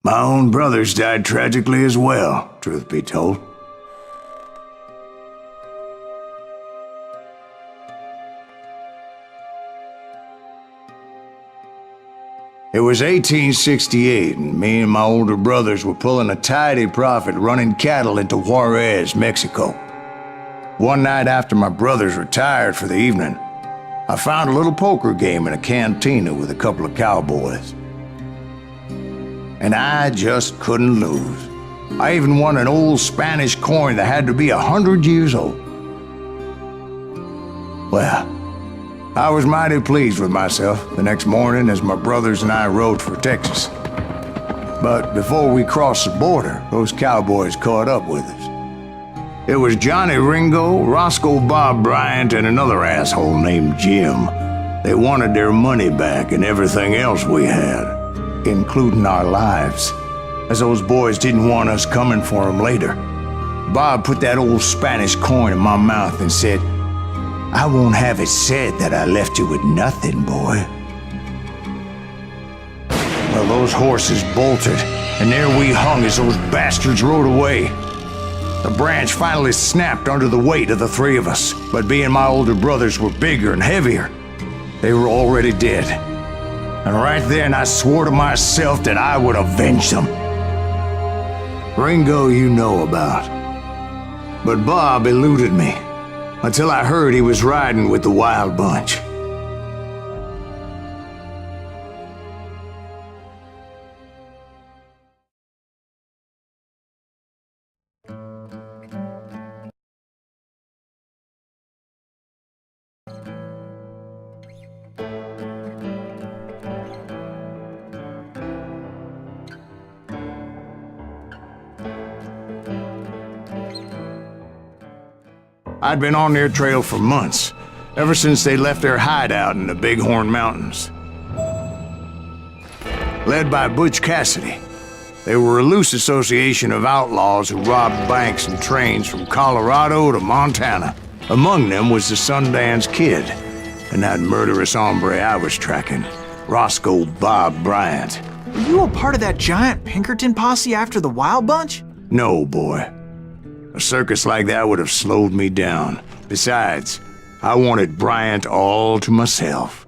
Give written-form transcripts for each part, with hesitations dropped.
My own brothers died tragically as well, truth be told. It was 1868, and me and my older brothers were pulling a tidy profit running cattle into Juarez, Mexico. One night after my brothers retired for the evening, I found a little poker game in a cantina with a couple of cowboys. And I just couldn't lose. I even won an old Spanish coin that had to be 100 years old. Well, I was mighty pleased with myself the next morning as my brothers and I rode for Texas. But before we crossed the border, those cowboys caught up with us. It was Johnny Ringo, Roscoe Bob Bryant, and another asshole named Jim. They wanted their money back and everything else we had, including our lives, as those boys didn't want us coming for them later. Bob put that old Spanish coin in my mouth and said, "I won't have it said that I left you with nothing, boy." Well, those horses bolted, and there we hung as those bastards rode away. The branch finally snapped under the weight of the three of us, but being my older brothers were bigger and heavier, they were already dead. And right then I swore to myself that I would avenge them. Ringo you know about. But Bob eluded me, until I heard he was riding with the Wild Bunch. I'd been on their trail for months, ever since they left their hideout in the Bighorn Mountains. Led by Butch Cassidy, they were a loose association of outlaws who robbed banks and trains from Colorado to Montana. Among them was the Sundance Kid, and that murderous hombre I was tracking, Roscoe Bob Bryant. Were you a part of that giant Pinkerton posse after the Wild Bunch? No, boy. A circus like that would have slowed me down. Besides, I wanted Bryant all to myself.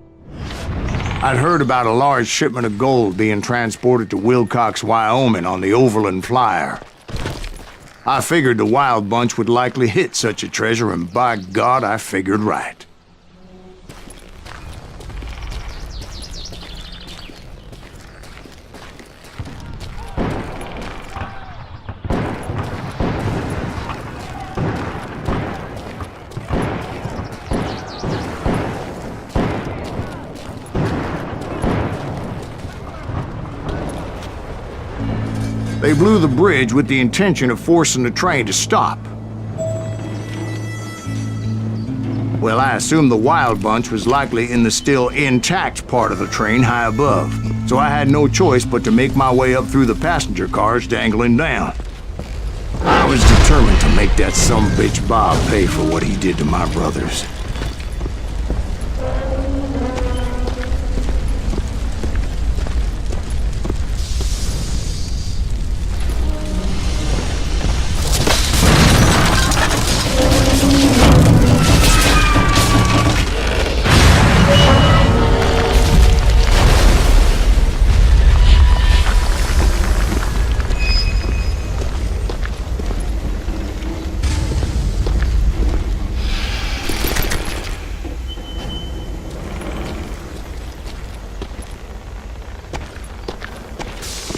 I'd heard about a large shipment of gold being transported to Wilcox, Wyoming on the Overland Flyer. I figured the Wild Bunch would likely hit such a treasure, and by God, I figured right. They blew the bridge with the intention of forcing the train to stop. Well, I assumed the Wild Bunch was likely in the still intact part of the train high above, so I had no choice but to make my way up through the passenger cars dangling down. I was determined to make that sumbitch Bob pay for what he did to my brothers.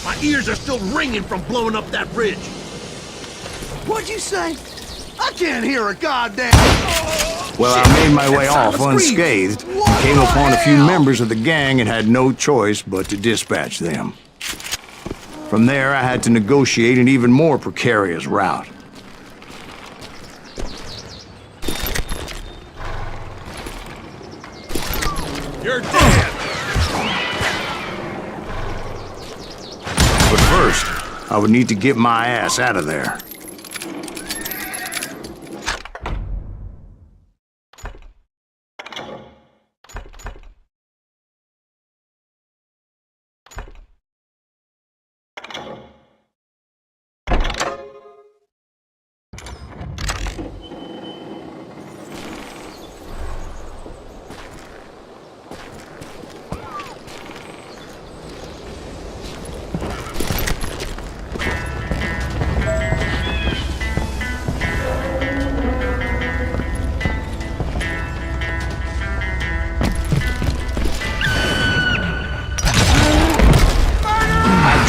My ears are still ringing from blowing up that bridge. What'd you say? I can't hear a goddamn... Well, I made my way off unscathed, and came upon a few members of the gang and had no choice but to dispatch them. From there, I had to negotiate an even more precarious route. You're dead! But first, I would need to get my ass out of there.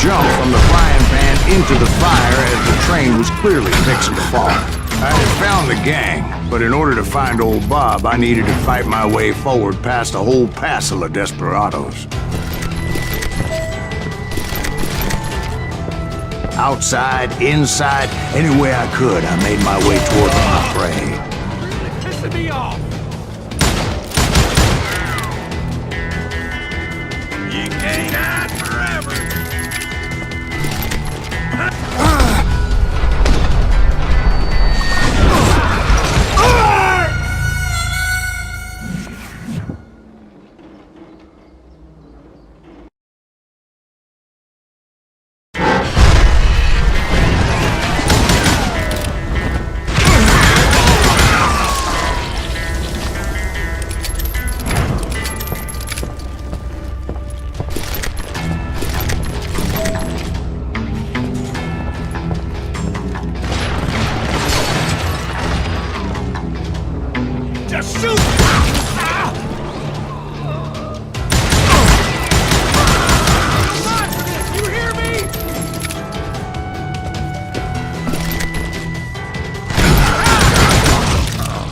jumped from the frying pan into the fire as the train was clearly fixing to fall. I had found the gang, but in order to find old Bob, I needed to fight my way forward past a whole passel of desperados. Outside, inside, any way I could, I made my way toward my prey. Pissing me off! You can't hide forever! Just shoot! You hear me?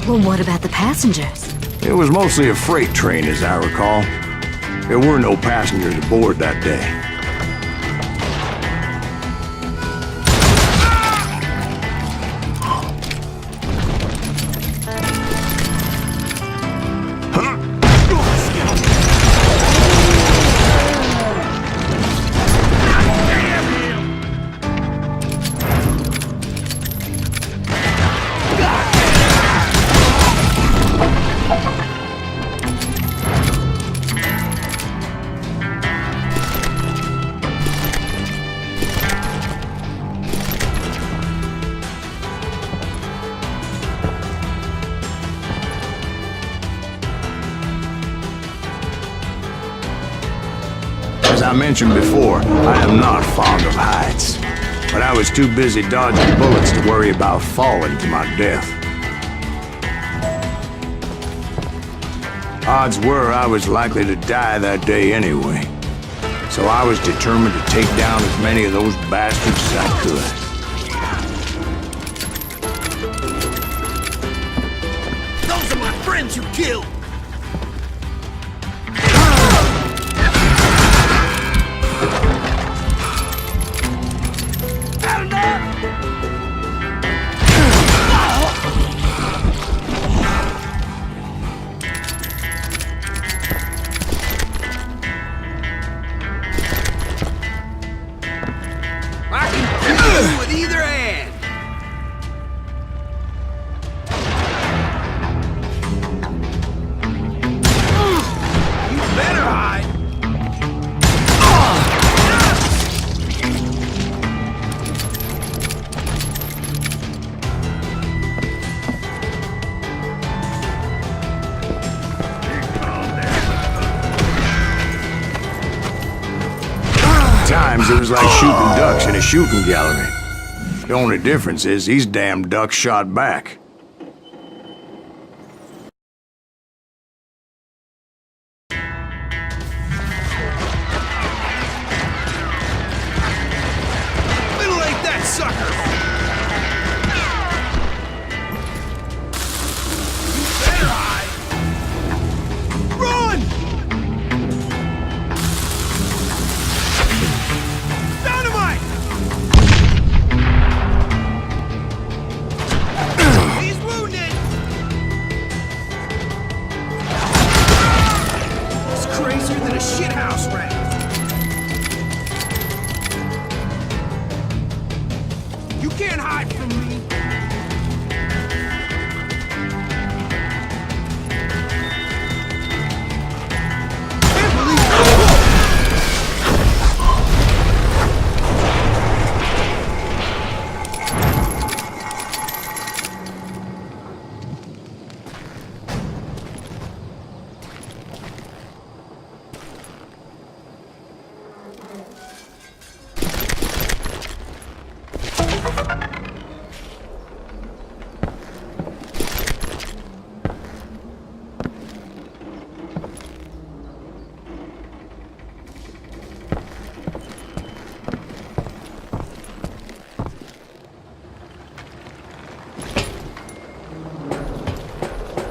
Well, what about the passengers? It was mostly a freight train, as I recall. There were no passengers aboard that day. As I mentioned before, I am not fond of heights, but I was too busy dodging bullets to worry about falling to my death. Odds were I was likely to die that day anyway, so I was determined to take down as many of those bastards as I could. Those are my friends you killed! I can kill you with either hand! You better hide! Times it was like shooting ducks in a shooting gallery. The only difference is these damn ducks shot back. Middle-ain't that sucker! You better hide! Run! Dynamite! He's wounded! It's crazier than a shithouse rat! You can't hide from me! Can't believe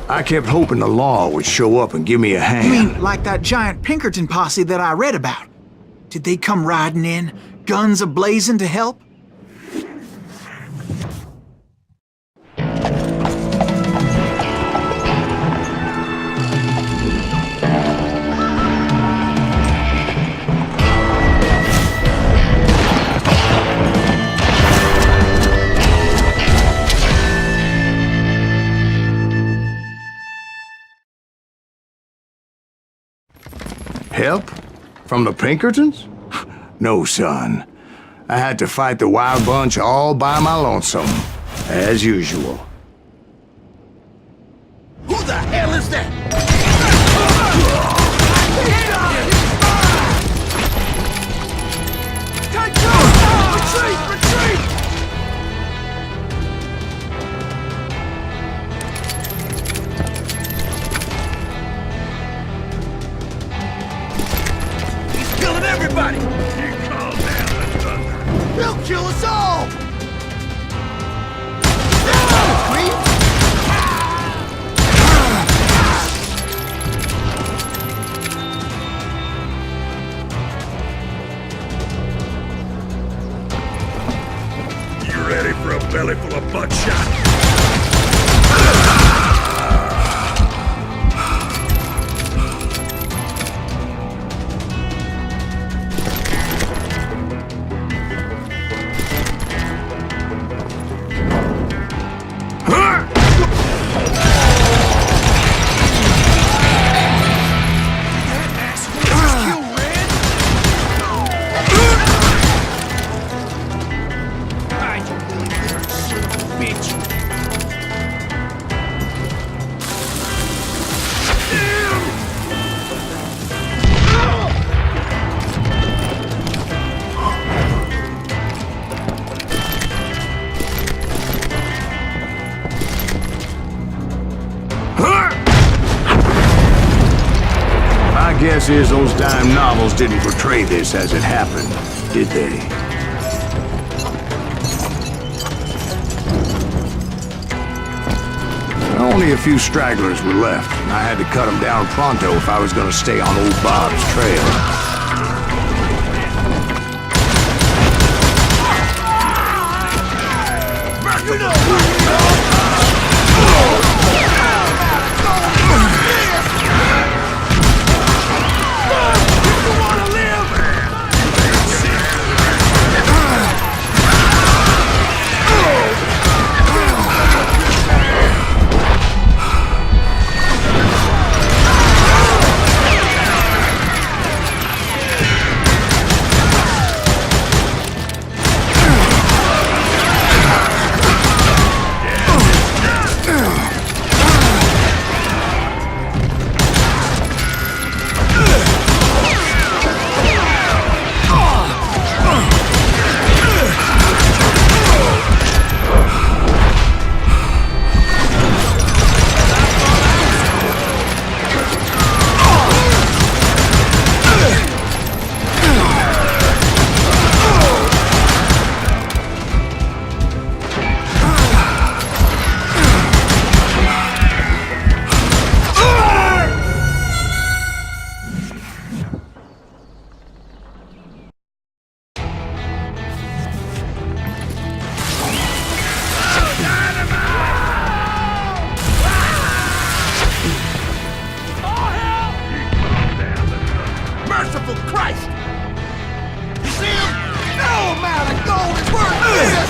I kept hoping the law would show up and give me a hand. You mean like that giant Pinkerton posse that I read about? Did they come riding in, guns a-blazing to help? Help? From the Pinkertons? No, son. I had to fight the wild bunch all by my lonesome, as usual. Who the hell is that? Retreat! Retreat! He's killing everybody! He called down the thunder. He'll kill us all! You ready for a belly full of buckshot? Guess is those dime novels didn't portray this as it happened, did they? Only a few stragglers were left, and I had to cut them down pronto if I was going to stay on old Bob's trail. Merciful Christ! You see him? No amount of gold is worth this!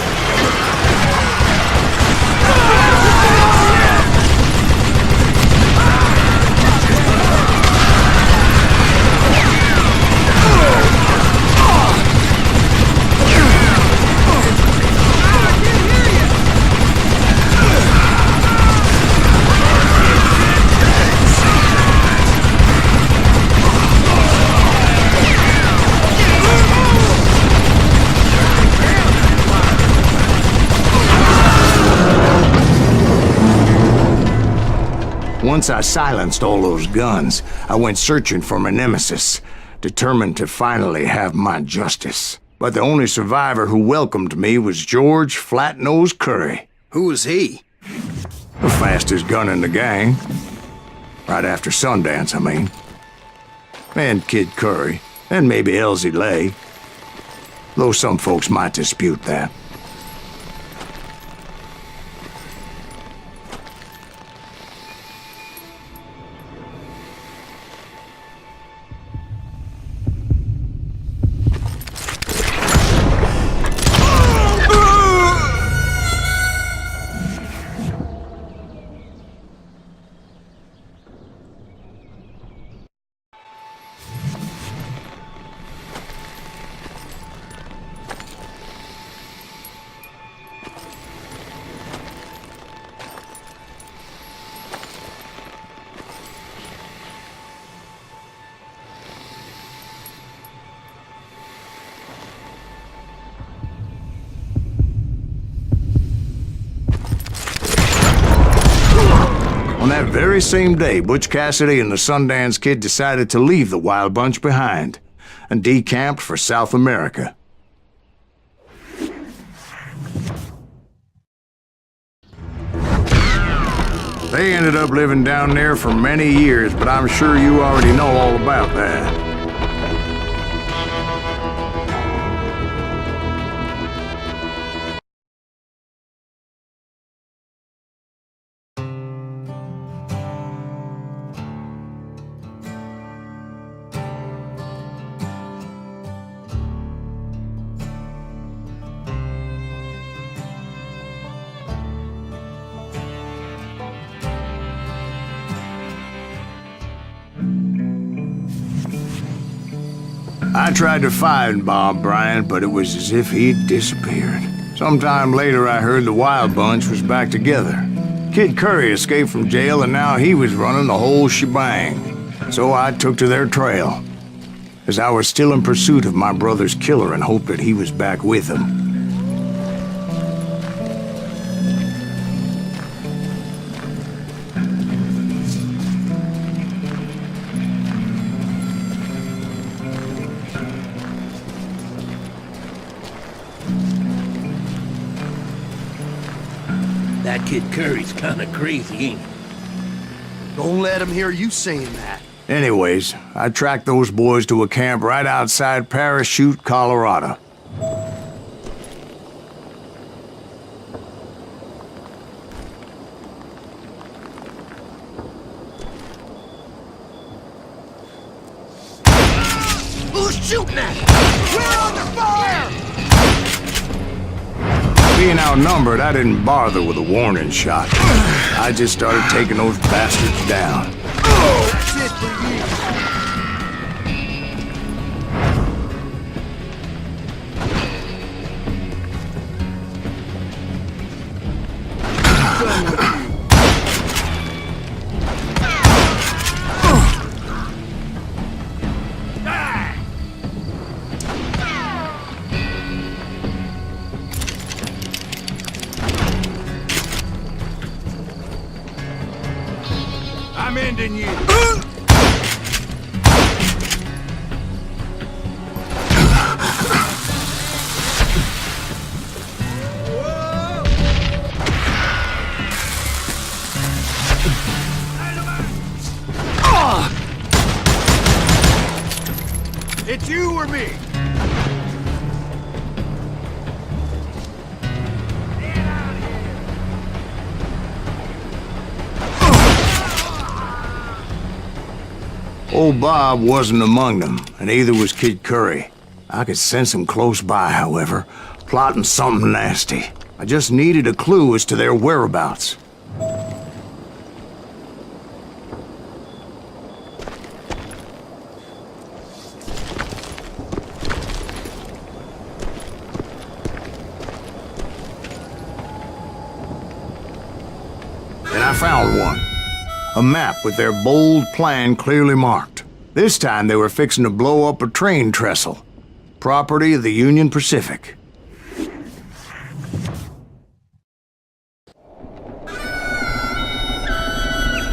Once I silenced all those guns, I went searching for my nemesis, determined to finally have my justice. But the only survivor who welcomed me was George Flat-Nosed Curry. Who was he? The fastest gun in the gang. Right after Sundance, I mean. And Kid Curry, and maybe Elsie Lay. Though some folks might dispute that. On that very same day, Butch Cassidy and the Sundance Kid decided to leave the Wild Bunch behind and decamped for South America. They ended up living down there for many years, but I'm sure you already know all about that. I tried to find Bob Bryant, but it was as if he'd disappeared. Sometime later, I heard the Wild Bunch was back together. Kid Curry escaped from jail, and now he was running the whole shebang. So I took to their trail, as I was still in pursuit of my brother's killer and hoped that he was back with him. That Kid Curry's kinda crazy, ain't he? Don't let him hear you saying that. Anyways, I tracked those boys to a camp right outside Parachute, Colorado. Who's shooting at? We're under fire! Being outnumbered, I didn't bother with a warning shot. I just started taking those bastards down. That's it for you. I'm ending you. It's you or me. Old Bob wasn't among them, and neither was Kid Curry. I could sense him close by, however, plotting something nasty. I just needed a clue as to their whereabouts. And I found one. A map with their bold plan clearly marked. This time they were fixing to blow up a train trestle. Property of the Union Pacific.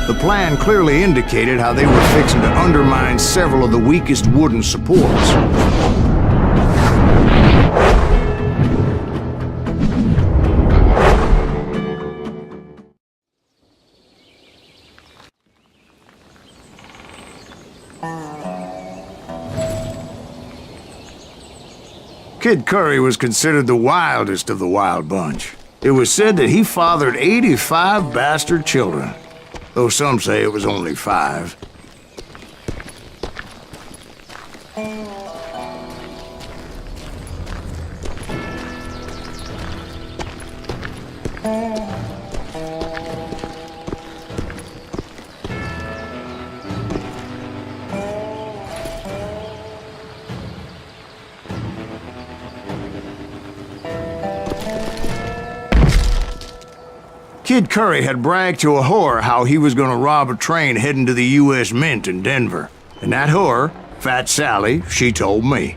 The plan clearly indicated how they were fixing to undermine several of the weakest wooden supports. Kid Curry was considered the wildest of the wild bunch. It was said that he fathered 85 bastard children, though some say it was only 5. Kid Curry had bragged to a whore how he was gonna rob a train heading to the U.S. Mint in Denver. And that whore, Fat Sally, she told me.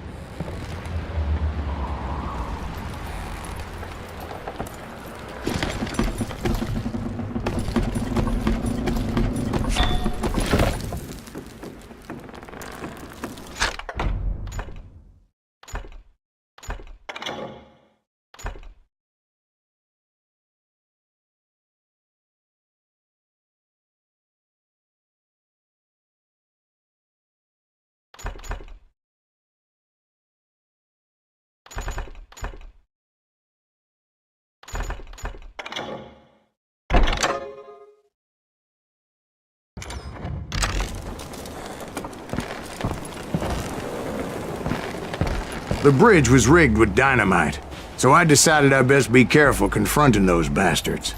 The bridge was rigged with dynamite, so I decided I'd best be careful confronting those bastards.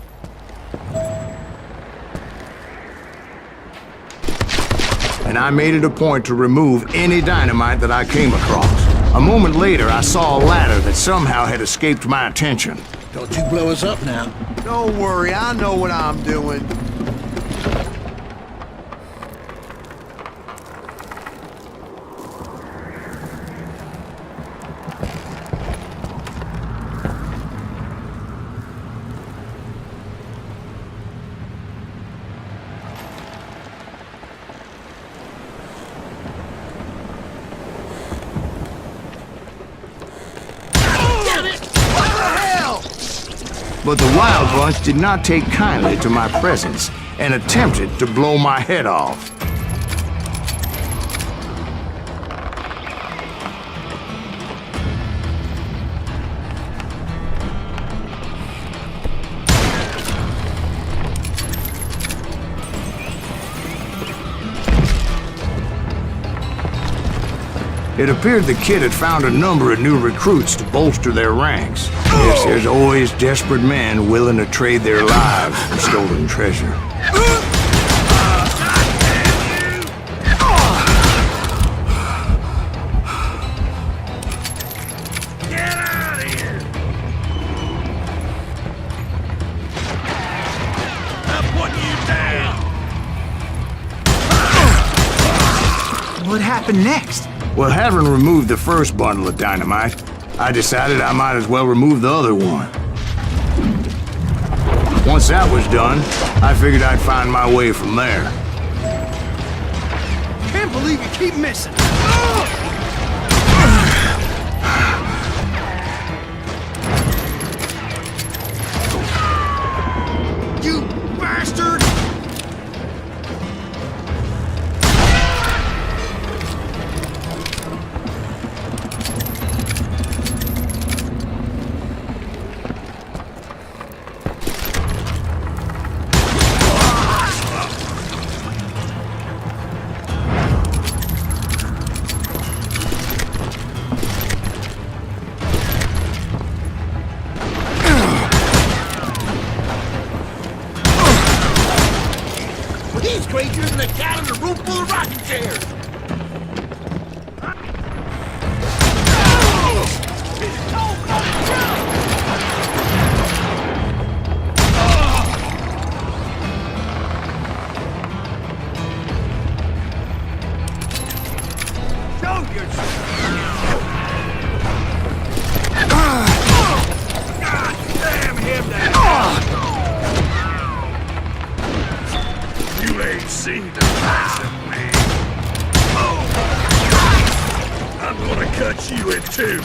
And I made it a point to remove any dynamite that I came across. A moment later, I saw a ladder that somehow had escaped my attention. Don't you blow us up now. Don't worry, I know what I'm doing. But the Wild Bunch did not take kindly to my presence and attempted to blow my head off. It appeared the kid had found a number of new recruits to bolster their ranks. Yes, there's always desperate men willing to trade their lives for stolen treasure. Get out of here! I'm putting you down! What happened next? Well, having removed the first bundle of dynamite, I decided I might as well remove the other one. Once that was done, I figured I'd find my way from there. Can't believe you keep missing. You bastard! He's crazier than a cat in a room full of rocking chairs! Show yourself! God damn him down! You ain't seen the last of me. Oh! I'm gonna cut you in two.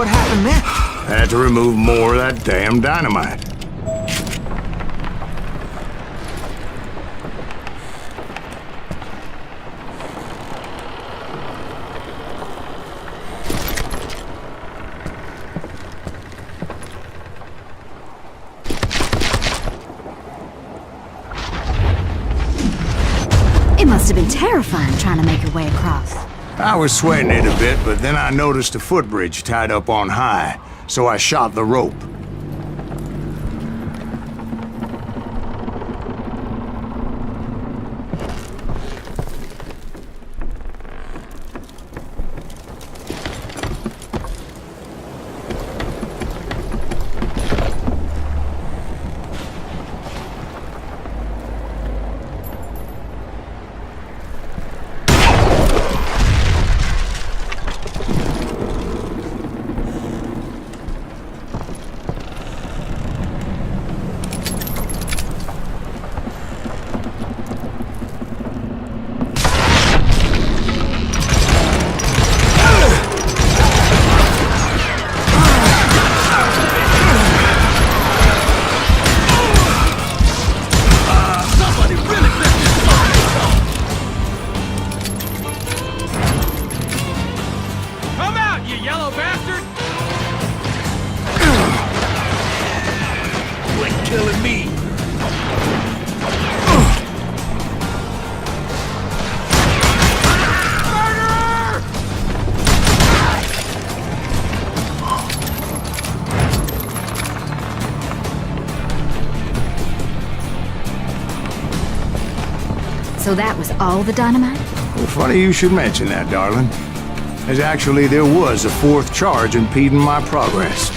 What happened then? Had to remove more of that damn dynamite. It must have been terrifying trying to make your way across. I was sweating it a bit, but then I noticed a footbridge tied up on high, so I shot the rope. Killing me. So that was all the dynamite? Well, funny you should mention that, darling. As actually there was a fourth charge impeding my progress.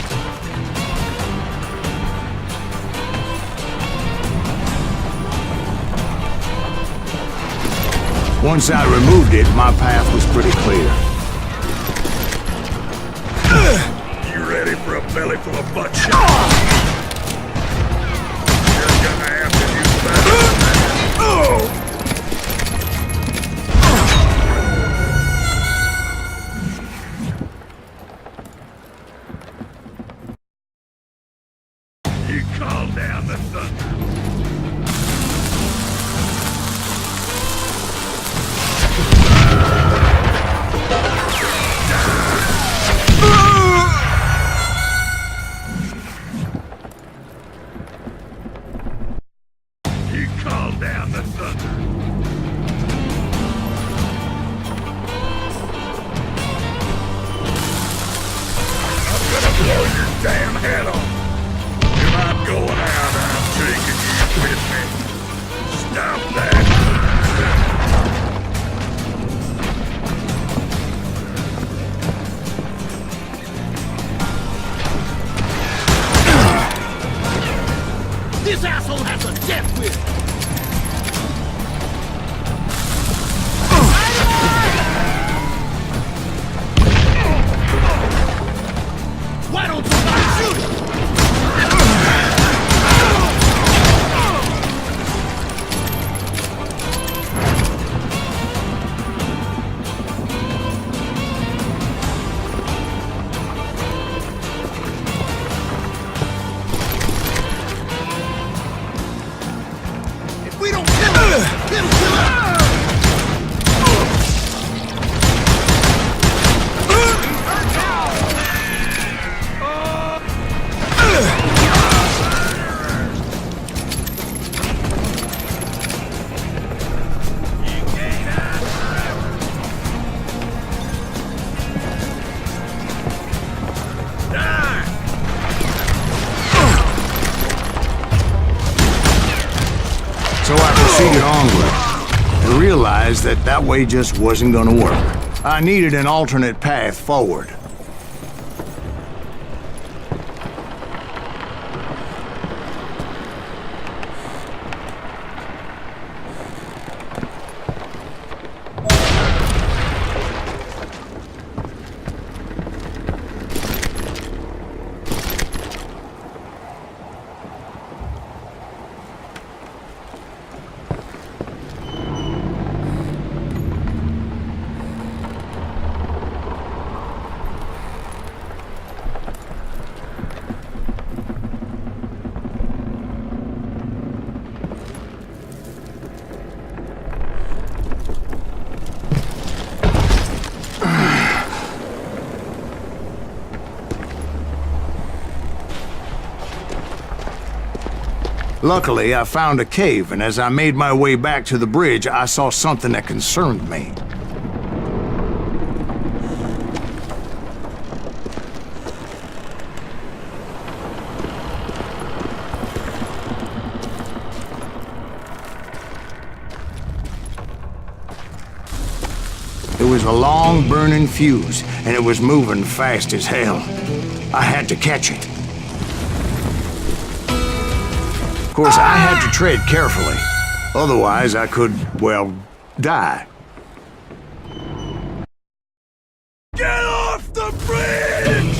Once I removed it, my path was pretty clear. You ready for a belly full of butt shots? You're gonna have to use that. Oh! You call down the thunder. You call down the thunder. I'm gonna blow your damn head off. If I'm going out, I'm taking you with me. Stop that. This asshole has a death wish! Why don't somebody shoot him? If we don't kill him, he'll kill us! So I proceeded onward and realized that that way just wasn't gonna work. I needed an alternate path forward. Luckily, I found a cave, and as I made my way back to the bridge, I saw something that concerned me. It was a long burning fuse, and it was moving fast as hell. I had to catch it. Of course, I had to tread carefully. Otherwise, I could, well, die. Get off the bridge!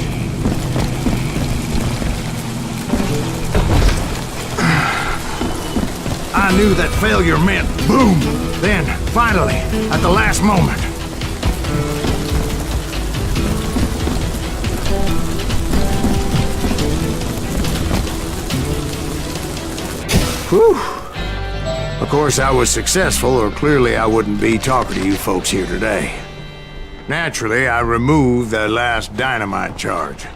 I knew that failure meant boom. Then, finally, at the last moment, whew. Of course, I was successful, or clearly I wouldn't be talking to you folks here today. Naturally, I removed the last dynamite charge.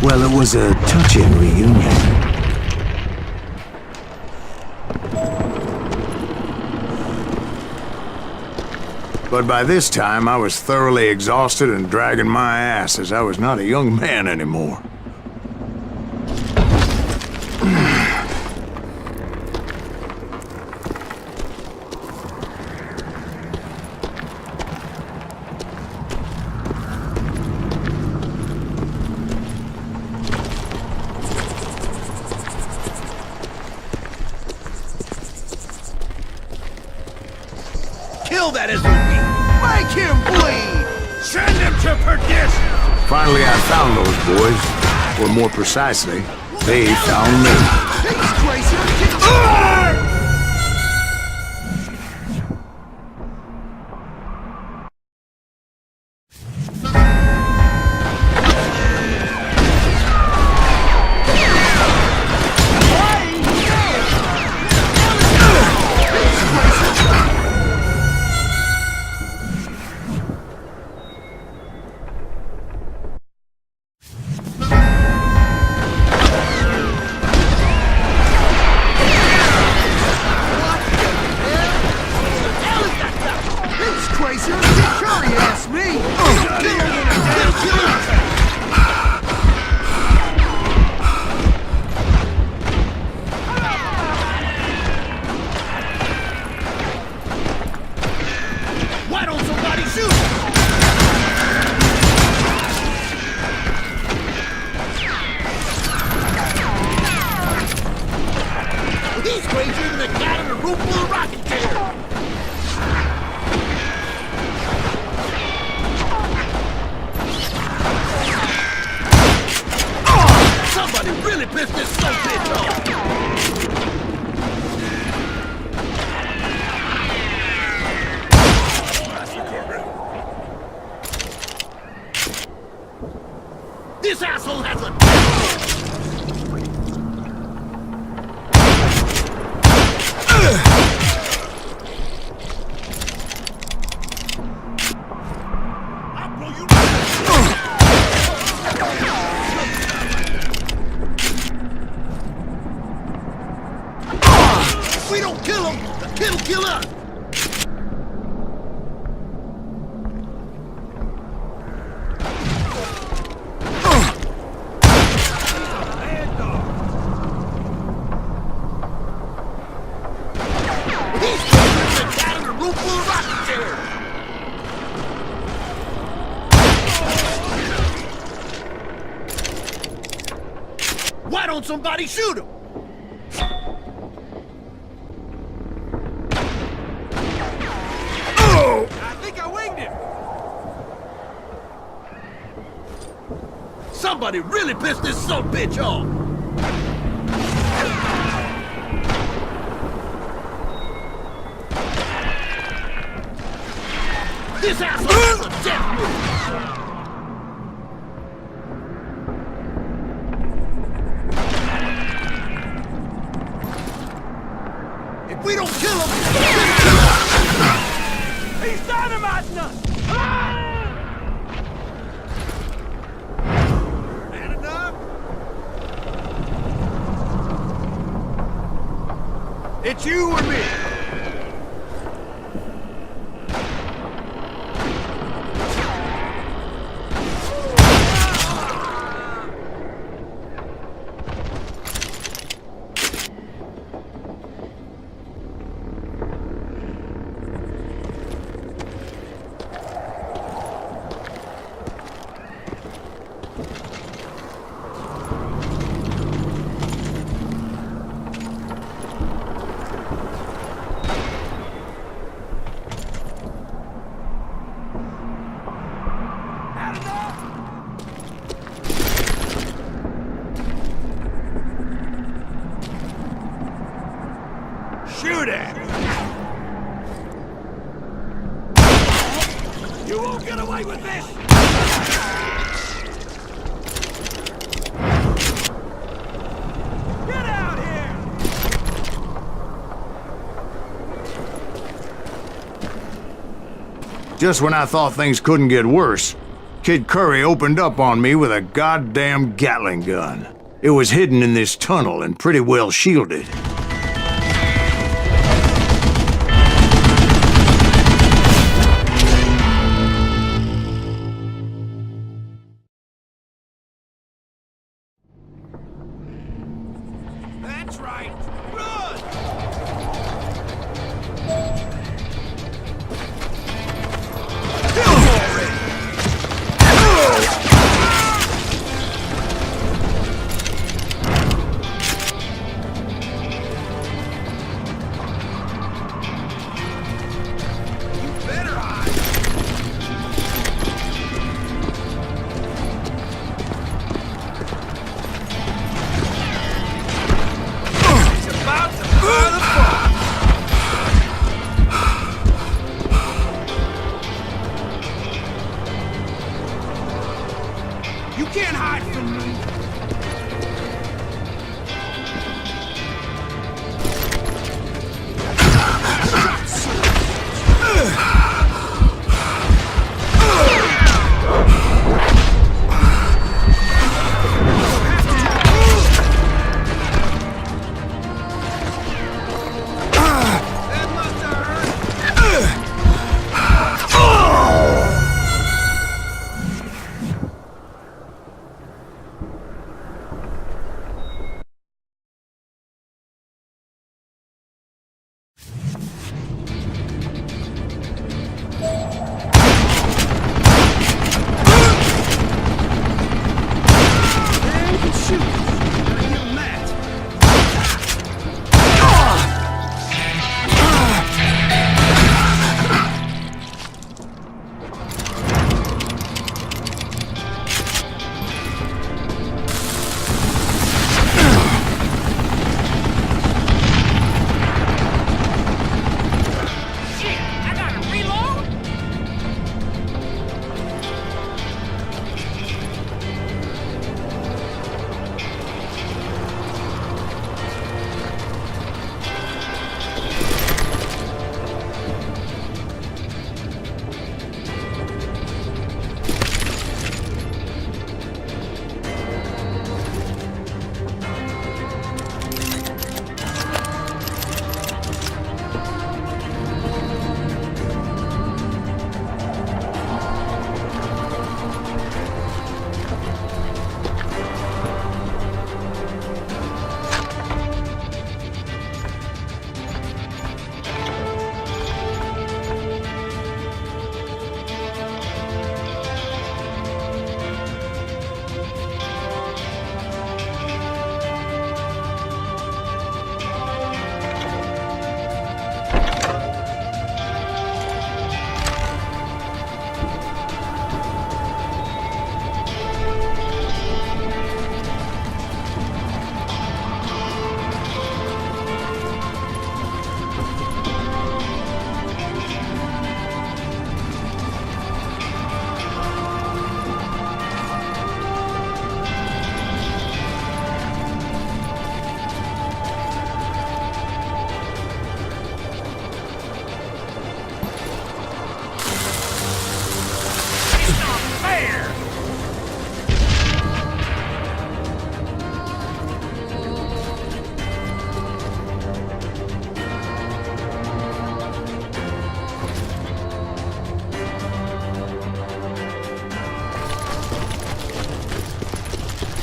Well, it was a touching reunion. But by this time, I was thoroughly exhausted and dragging my ass, as I was not a young man anymore. Kill that SOB! Make him bleed! Send him to perdition! Finally, I found those boys. Or more precisely, they found me. He's crazy! This asshole has a... I'll blow you... If we don't kill him, the kid'll kill us! Why don't somebody shoot him? Oh! I think I winged him. Somebody really pissed this sumbitch off. This asshole has a death move. If we don't kill him, he's dynamiting us! Ain't enough? that you or me? Shoot at it! You won't get away with this! Get out here! Just when I thought things couldn't get worse, Kid Curry opened up on me with a goddamn Gatling gun. It was hidden in this tunnel and pretty well shielded. That's right! Run! Kill him already! You better hide! He's about to fire the fire! You can't hide from me! That must have hurt!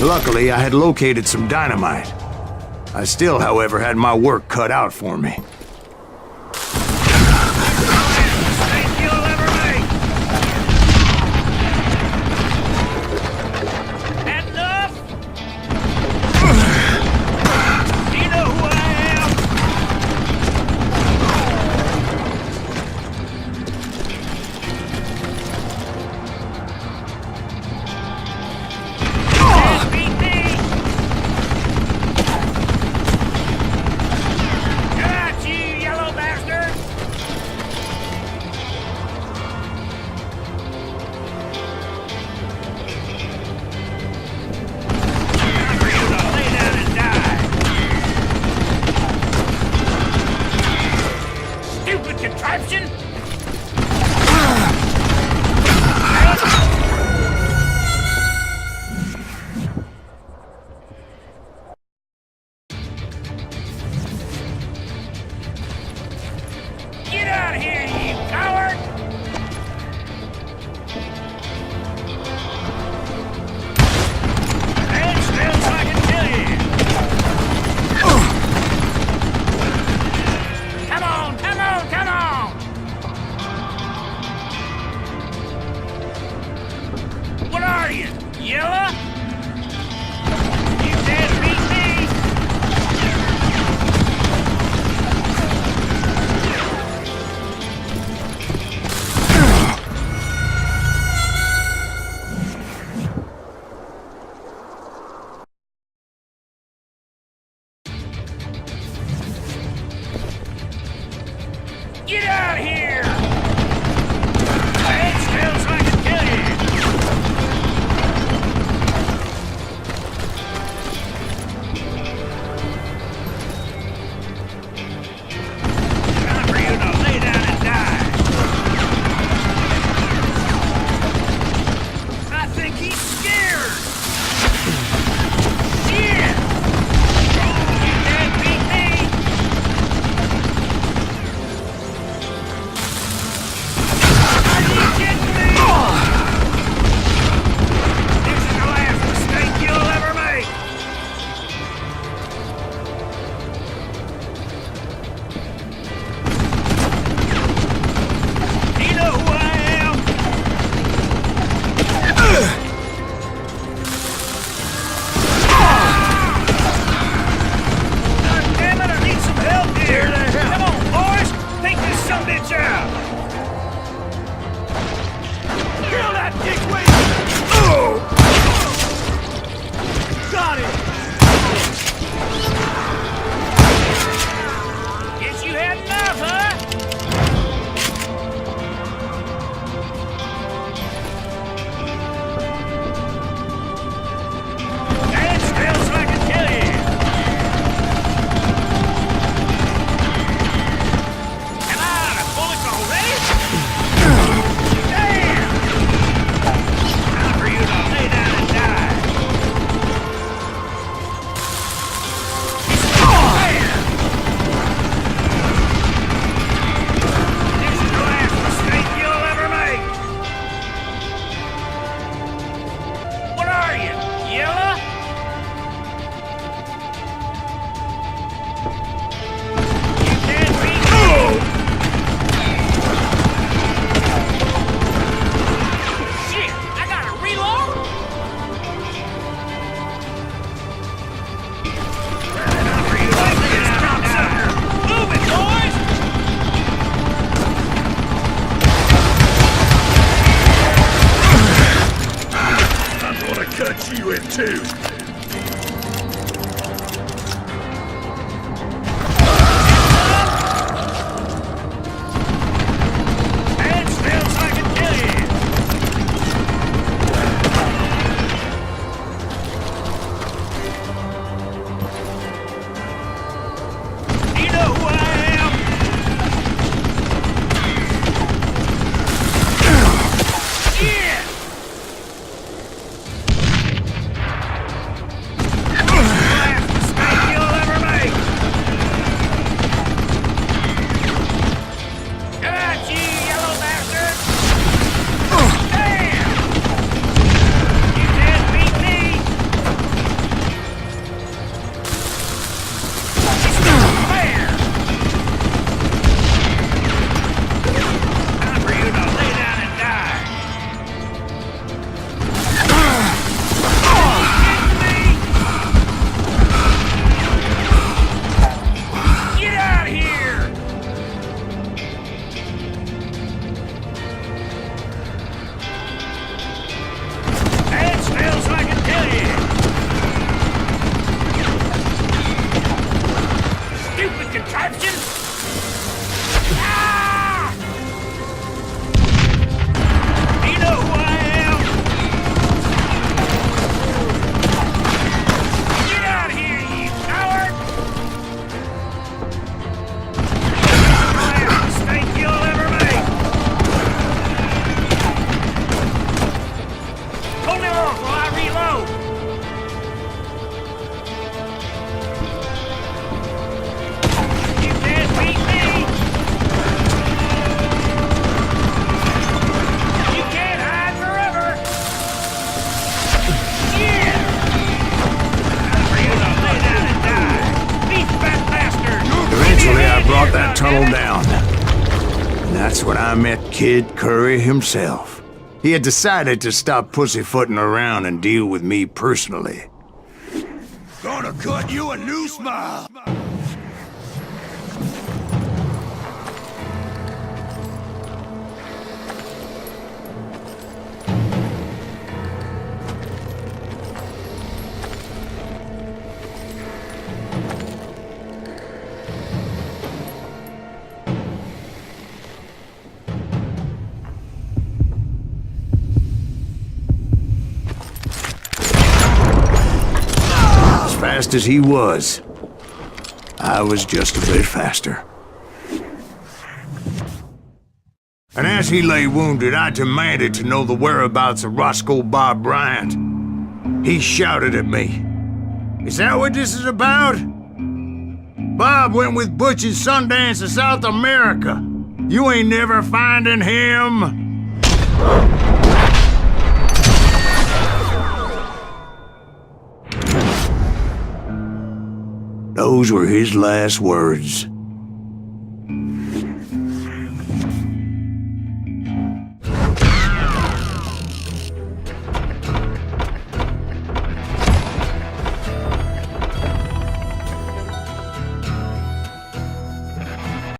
Luckily, I had located some dynamite. I still, however, had my work cut out for me. Mistake you'll ever make! Had enough? Do you know who I am? Can't beat me! Got you, yellow bastard! Time for you to lay down and die! Stupid contraption! Get out of here, you coward! Stand still so I can kill you! Come on, come on, come on! What are you, yellow? You can't beat me! Get out of here! Stand still so I can kill you! Time for you to lay down and die! I think he's scared! Shit! You can't beat me! Are you kidding me? This is the last mistake you'll ever make! Do you know who I am? God damn it, I need some help here! Come on, boys! Take this sumbitch out! Kill that dickwit! Got it! Guess you had enough, huh? Stand still so I can kill you! Am I out of bullets already? Damn! Time for you to lay down and die! This is the last mistake you'll ever make! What are you, yellow? You can't beat me! Shit! I gotta reload? Time for you to lay down and die! Move it, boys! I'm gonna cut you in two! Stand still so I can kill you! Do you know who I am? Yeah! Hold him off while I reload! You can't beat me! You can't hide forever! Yeah! Time for you to lay down and die! Beat fat bastard! Eventually, I brought that tunnel down. And that's when I met Kid Curry himself. He had decided to stop pussyfooting around and deal with me personally. Gonna cut you a new smile. As fast as he was, I was just a bit faster. And as he lay wounded, I demanded to know the whereabouts of Roscoe Bob Bryant. He shouted at me. "Is that what this is about? Bob went with Butch and Sundance to South America. You ain't never finding him." Those were his last words.